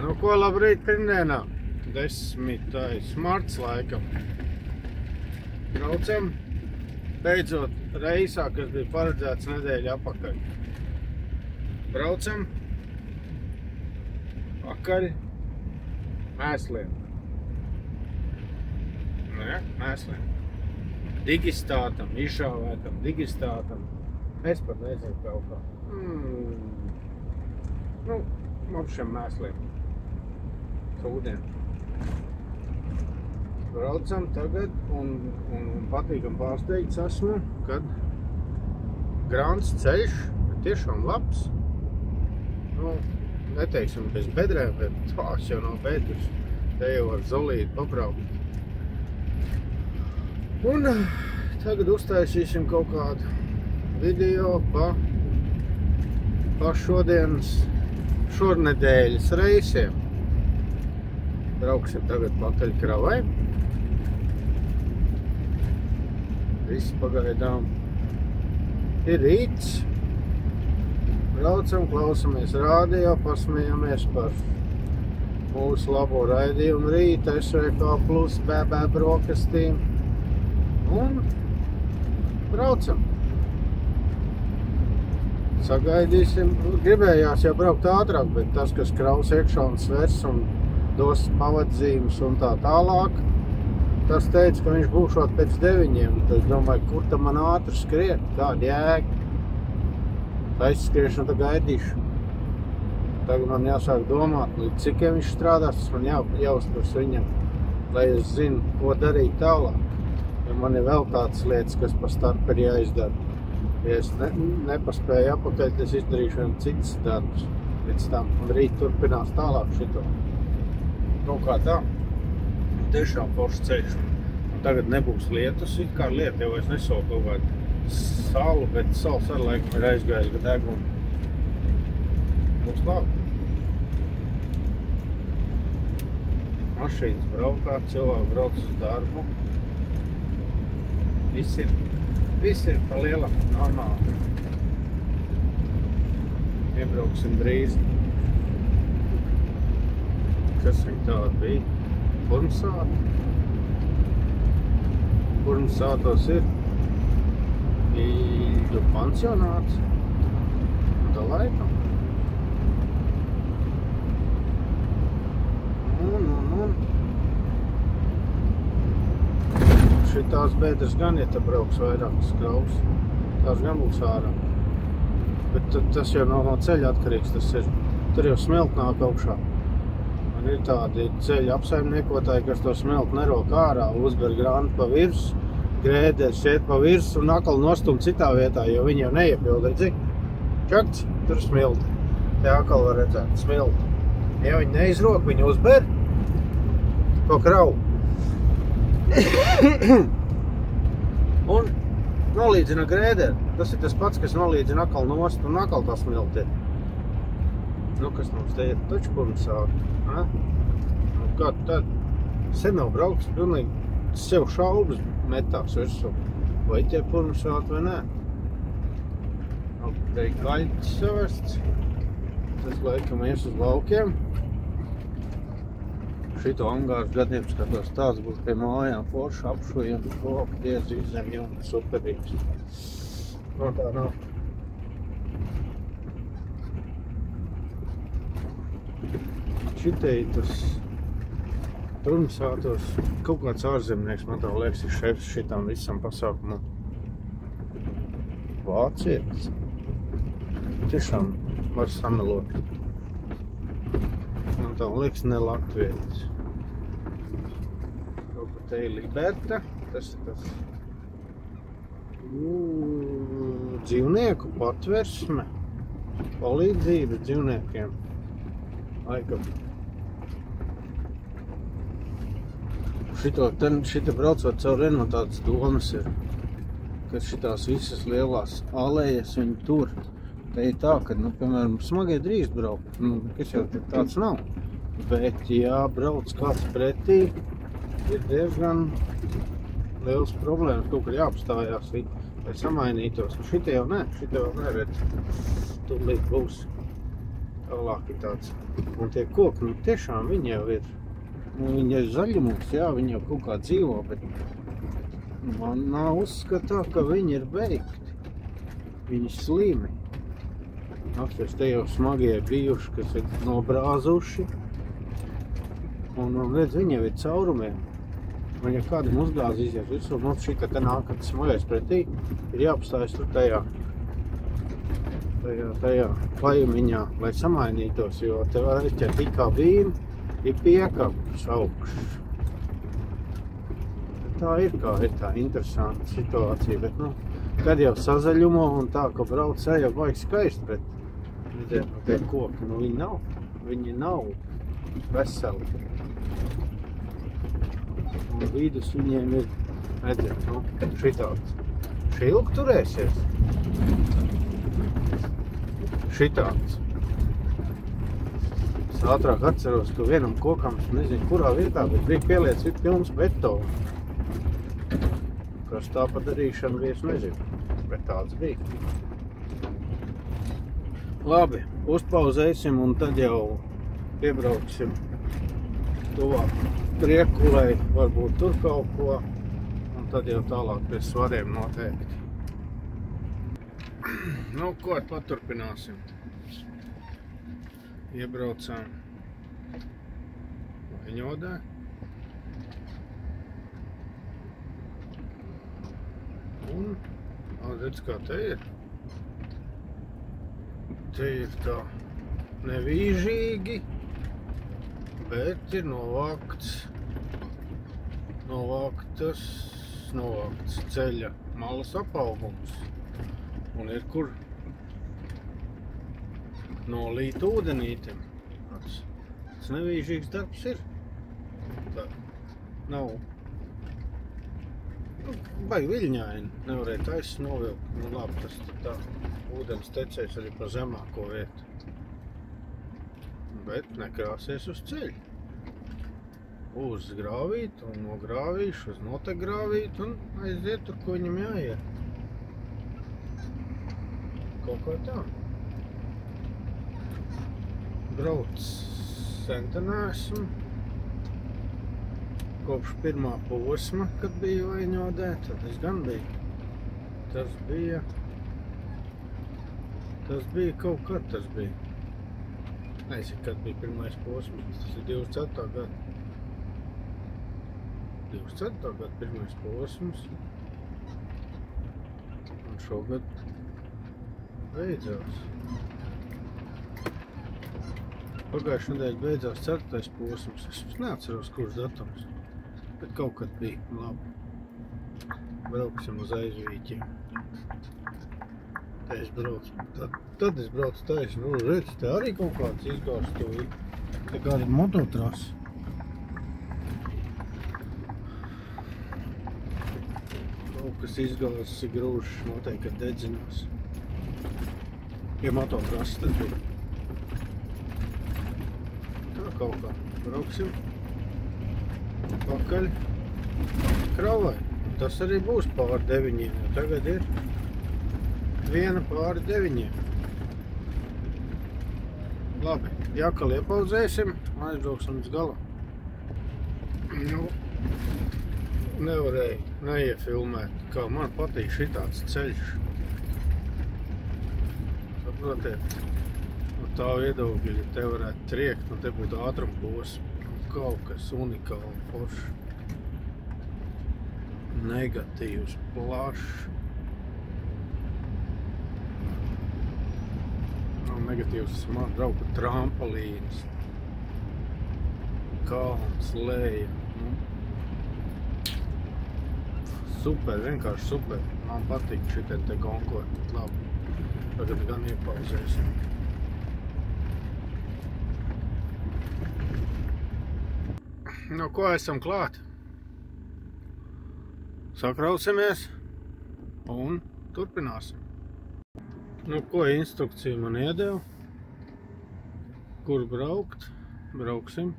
Nu, ko labrīt pirmdienā? 10. marts laikam. Braucam. Beidzot reisā, kas bija paredzēts nedēļu apakaļ. Braucam. Pakaļ. Mēsliem. Ne, mēsliem. Digistātam, izšāvētam, digistātam. Es pat nezinu kaut kā. Nu, šiem mēsliem. Sūdien. Braucam tagad un patīkam pārsteigts esmu, kad grāns ceļš ir tiešām labs. Nu, neteiksim bez bedrēm, bet tās jau nav bedres. Te jau var zolīt pabraukt. Un tagad uztaisīsim kaut kādu video pa šornedēļas reisiem. Brauksim tagad pakaļ Kravai. Viss pagaidām ir rīts. Braucam, klausamies rādio, pasmējamies par mūsu labo raidījumu rīta, SVK plus bēbē brokastīm. Un braucam. Sagaidīsim. Gribējās jau braukt ātrāk, bet tas, kas kraus iekšā un svers un dos pavadzīmes un tā tālāk, tas teica, ka viņš būšot pēc 9. Tad es domāju, kur tam man ātri skriet, kāda jēga. Aizskriešanu tad gaidīšu. Tagad man jāsāk domāt, līdz cikiem viņš strādās, tas man jāuzturs viņam, lai es zinu, ko darīt tālāk. Ja man ir vēl tādas lietas, kas pa starp ir jāizdara. Ja es nepaspēju apakaļ, tad es izdarīšu vien citas darbus. Līdz tam un rīt turpinās tālāk šito. Nu kā tā. Tiešām foršs ceļš. Un tagad nebūs lietus. It kā lieta jau es nesolu kaut kādu salu, bet salas ar laikam ir aizgājis, kad deguma. Būs labi. Mašīnas braukā, cilvēki brauc uz darbu. Viss ir pa lielam, normāli. Iebrauksim drīz. Kas viņi tāda bija? Purmsāta. Purmsātos ir pansionāts. Tā laikam. Un. Šitās bedres gan, ja te brauks vairākas kraus, tās gan būs ārā. Bet tas jau nav no ceļa atkarīgs, tas ir, tur jau smelt nāk augšā. Man ir tādi ceļa apsaimniekotāji, kas to smelt nerok ārā, uzber grāntu pa virsu, grēdēs šeit pa virsu un akal nostum citā vietā, jo viņi jau neiepilda, redzi? Čakts, tur smilti. Te akal var redzēt, smilti. Ja viņi neizrok, viņi uzber to kravu. Un nolīdzina grēdē. Tas ir tas pats, kas nolīdzina akal nost un akal tā smilti ir. Nu, kas mums te ir? Taču Purmsāta. Nu, kā tad? Sen nav brauks, pilnīgi sev šaubas metās virsū. Vai tie Purmsāta vai nē? Nu, te ir gaļķis savests. Tas laikam ies uz laukiem. Šito angāru gadiem skatos, tāds būs pie mājām, forši apšojam, koku, tiezīs zem jumta, superīgs. No tā nav. Šitei tas Purmsātos kaut kāds ārzemnieks, man tā liekas, ir šefs šitam visam pasākumam. Vācietis. Tiešām var samelot. Man tā liekas ne latvietis. Te ir Liberta, tas ir tas dzīvnieku patversme, palīdzība dzīvniekiem. Laikam. Šita braucot caur vien no tādas domas ir, ka šitās visas lielās alejas viņi tur. Te ir tā, ka, piemēram, smagie drīkst braukt, kas jau tāds nav. Bet, ja brauc kāds pretī, ir diezgan liels problēmas, kaut kur jāapstājās, lai samainītos. Šitie jau nē, redz. Tūlīt būs. tālāk ir tāds. Un tie koki, nu tiešām viņi jau ir, nu viņi ir zaļumos, jā, viņi jau kaut kā dzīvo, bet man nav uzskatā, ka viņi ir beigti. Viņi slimi. Apsties, te jau smagie bijuši, kas ir nobrāzuši. Un redz, viņi jau ir caurumiem. Un ja kādam uzgāz izies visu, mums šī, ka te nāk, kad smagais pretī, ir jāapstājas tur tajā plajumiņā, lai samainītos, jo te var reķēt ikā vīnu, ir piekabs augšs. Tā ir kā ir tā interesanta situācija, bet, nu, kad jau sazaļumo un tā, ka brauc jau baigi skaisti, bet, redzēt, nu, tie koki, nu, viņi nav veseli. Un vidus viņiem ir, redzēt, nu, šitāds. Šilgi turēsies. Šitāds. Es ātrāk atceros, ka vienam kokam, es nezinu, kurā vietā, bet bija pieliec pilns betonu. Kas tā padarīšana bija, es nezinu, bet tāds bija. Labi, uzpauzēsim un tad jau piebrauksim tuvāk Priekulei, varbūt tur kaut ko, un tad jau tālāk pie svariem noteikti. Nu, ko paturpināsim. Iebraucām Vaņodē. Un, redz, kā te ir. Te ir tā nevīžīgi, bet ir novākts ceļa malas apaugums. Un ir kur nolīt ūdenītim. Tas nevīžīgs darbs ir. Tā nav. Nu, baigi viļņaini. Nevarēja taisi novilkt. Nu labi, tas tā ūdens tecējs arī pa zemāko vietu. Bet nekrāsies uz ceļu. Uz grāvīt un no grāvīšu uz notek grāvīt un aiziet tur, ko viņam jāiet. Kaut kā tā. Brauc senta neesmu. Kopš pirmā posma, kad biju Vaņodē, tad es gan biju. Tas bija kaut kad tas bija. Nezinu, kad bija pirmais posms. Tas ir 24. gada. 24. gada pirmais posms. Un šogad beidzās. Pagājušajā nedēļā beidzās 4. posms. Es neatceros, kurš datums. Bet kaut kad bija labi. Brauksim uz Aizvīķiem. Te es braucu. Tad es braucu taisi. Nu, redz, te arī kaut kāds izgāsts to ir. Te kāda mototrasa. Kaut kas izgāsts, grūžs, noteikti, ka dedzinās. Pie mototrasas tad bija. Tā kaut kā. Brauksim. Pakaļ. Kravai. Tas arī būs pār 9, jo tagad ir 1 pār 9. Labi, jākal iepauzēsim, aizbrauksim līdz galam. Nu, nevarēju neiefilmēt, kā man patīk šitāds ceļš. Saprotiet, no tā viedokļa, ja te varētu triekt, un te būtu ātrumposms. Kaut kas unikāli foršs. Negatīvs, plašs. Negatīvs, man brauku trampolīns. Kalns, leja. Super, vienkārši super. Man patīk šitie te gonkori. Labi, tagad gan iepauzēsim. No ko esam klāt? Sakrausimies un turpināsim. Nu, ko instrukciju man iedeva? Kur braukt? Brauksim.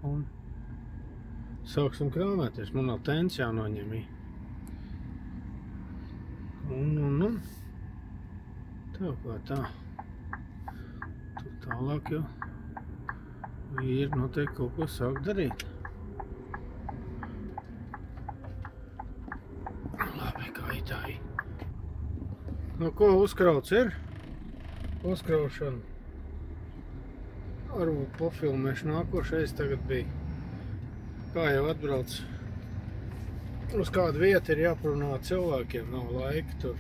Un sāksim krāvēties. Man nav tents jānoņem. Un. Tā kā tā. tālāk jau ir noteikti kaut ko sāk darīt. Labi, kā itāji. Nu, ko uzkrauts ir? Uzkraušana. Varbūt pofilmēšu nākošais tagad bija. Kā jau atbrauc uz kādu vietu ir jāparunā cilvēkiem, nav laika tur.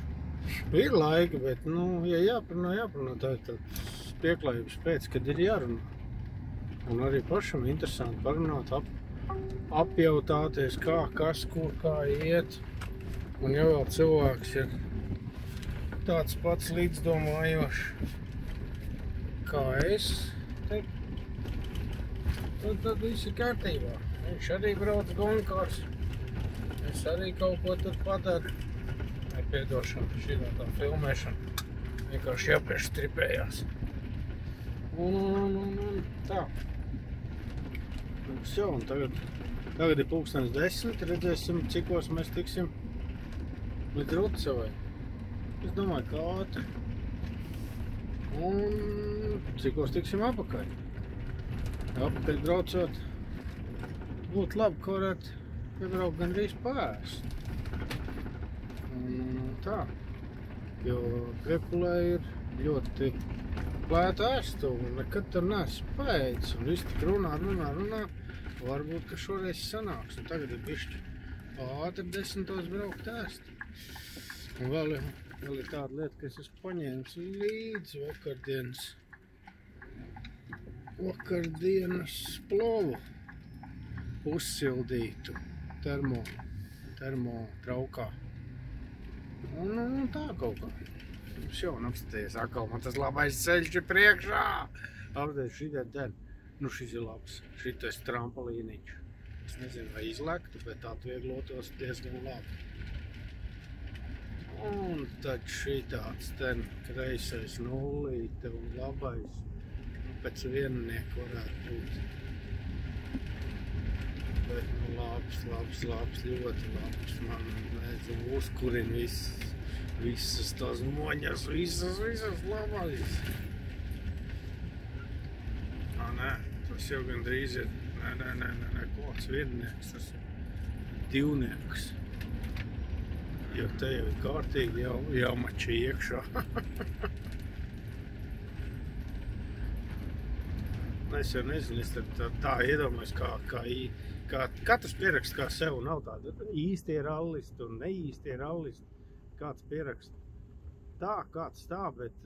Ir laika, bet, ja jāparunā, tā ir tāds pieklājības pēc, kad ir jārunā. Un arī pašam interesanti parunāt, apjautāties, kā, kas, kur, kā iet. Un ja vēl cilvēks ir tāds pats līdzdomājošs, kā es, tad viss ir kārtībā. Viņš arī brauc gonkārs. Es arī kaut ko tur padaru. Nepiedošana, šī tā filmēšana. Vienkārši jāpieštripējās. Un tā. Un tagad ir 10:00, redzēsim, cikos mēs tiksim līdz Rucavai. Es domāju, kā ātri. Un cikos tiksim apakaļ. Apakaļ braucot. Būtu labi, ka varētu iebraukt gandrīz pārst. Un tā. Jo Priepulē ir ļoti plēta ēstuva un nekad tur neesmu pēc. Un viss tik runā. Varbūt, ka šoreiz sanāks. Un tagad ir bišķi ātri 10:00 braukt ēst. Un vēl ir tāda lieta, ka es esmu paņēmis līdzi vakardienas plovu. Uzsildītu termo traukā. Un tā kaut kā. Jau apstāties atkal, man tas labais ceļš ir priekšā. Apstāties šitie den. Šis ir labs. Šitais trampolīniņš. Es nezinu, vai izlektu, bet atvieglotos diezgan labi. Un tad šitāds ten kreisais nullīte un labais. Pēc viennieku varētu būt. Bet, labs, ļoti labs. Man, nezinu, uzkurina visas tās moņas, visas labais. Nē, tas jau gandrīz ir, kāds viennieks, tas ir divnieks. Jo te jau ir kārtīgi jāmača iekšā. Es jau nezinu, es tā iedomājos, kā katrs pieraksts kā sev, nav tāda īstie rallisti un neīstie rallisti. Kāds pieraksts tā, kāds tā, bet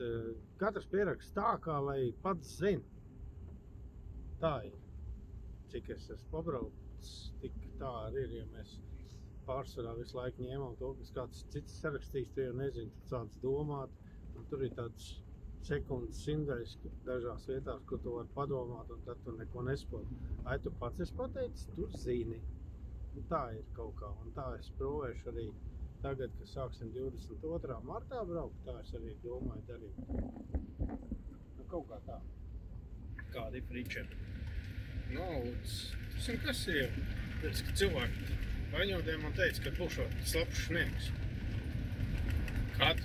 katrs pieraksts tā, kā lai pats zina. Tā ir. Cik es esmu pabraucis, tik tā arī ir, ja mēs pārsvarā visu laiku ņēmām to, kas kāds cits sarakstīs, tu jau nezini, tad sāc domāt, un tur ir tāds sekundes simtais dažās vietās, ko tu vari padomāt, un tad tu neko nespot. Vai tu pats esi pateicis, tu zini. Un tā ir kaut kā, un tā es provēšu arī tagad, kad sāksim 22. martā braukt, tā es arī domāju darīt. Kaut kā tā. Kādi fričeri. Tas kas ir jau, pēc, ka cilvēki vaņodiem man teica, ka būšot slapš sniegs. Kad?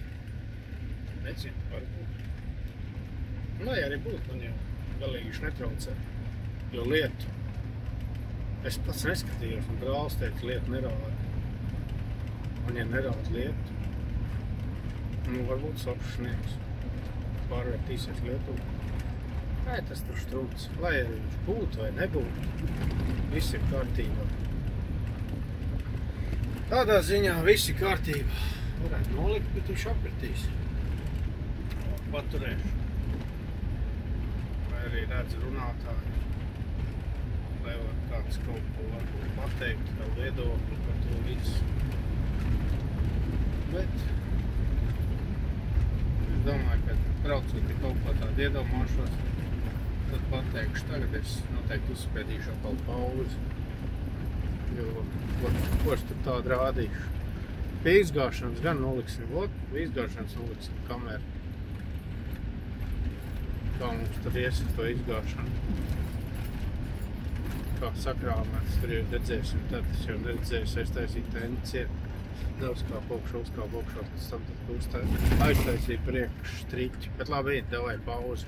Necinu, varbūt. Lai arī būtu, man jau galīgi netraucē, jo lietu. Es pats neskatījos, un brālis teica, lietu nerauj. Man ja nerauj lietu, varbūt slapš sniegs. Pārvērtīsies lietu. Nē, tas tur strūds. Lai arī viņš būtu vai nebūtu, viss ir kārtībā. Tādā ziņā viss ir kārtībā. Varētu nolikt, bet viņš apritīs. Paturēšu. Vai arī redz runātāju. Lai var kāds kaut ko varbūt pateikt, vēl viedokli par to visu. Bet es domāju, ka braucot kaut ko tādu iedomāšos, tad pateikšu, tagad es noteikti uzspēdīšu atkal pauzi, jo ko es tur tādu rādīšu. Pie izgāšanas gan noliksim, kameru. Kā mums tur iesit to izgāšanu. Kā sakrāmēts, tur jau redzēsim, tad es jau neredzēju aiztaisīt tenci. Daudz kā pokšu, pēc tam tad aiztaisīja priekš striķi. Bet labi, davai pauzi.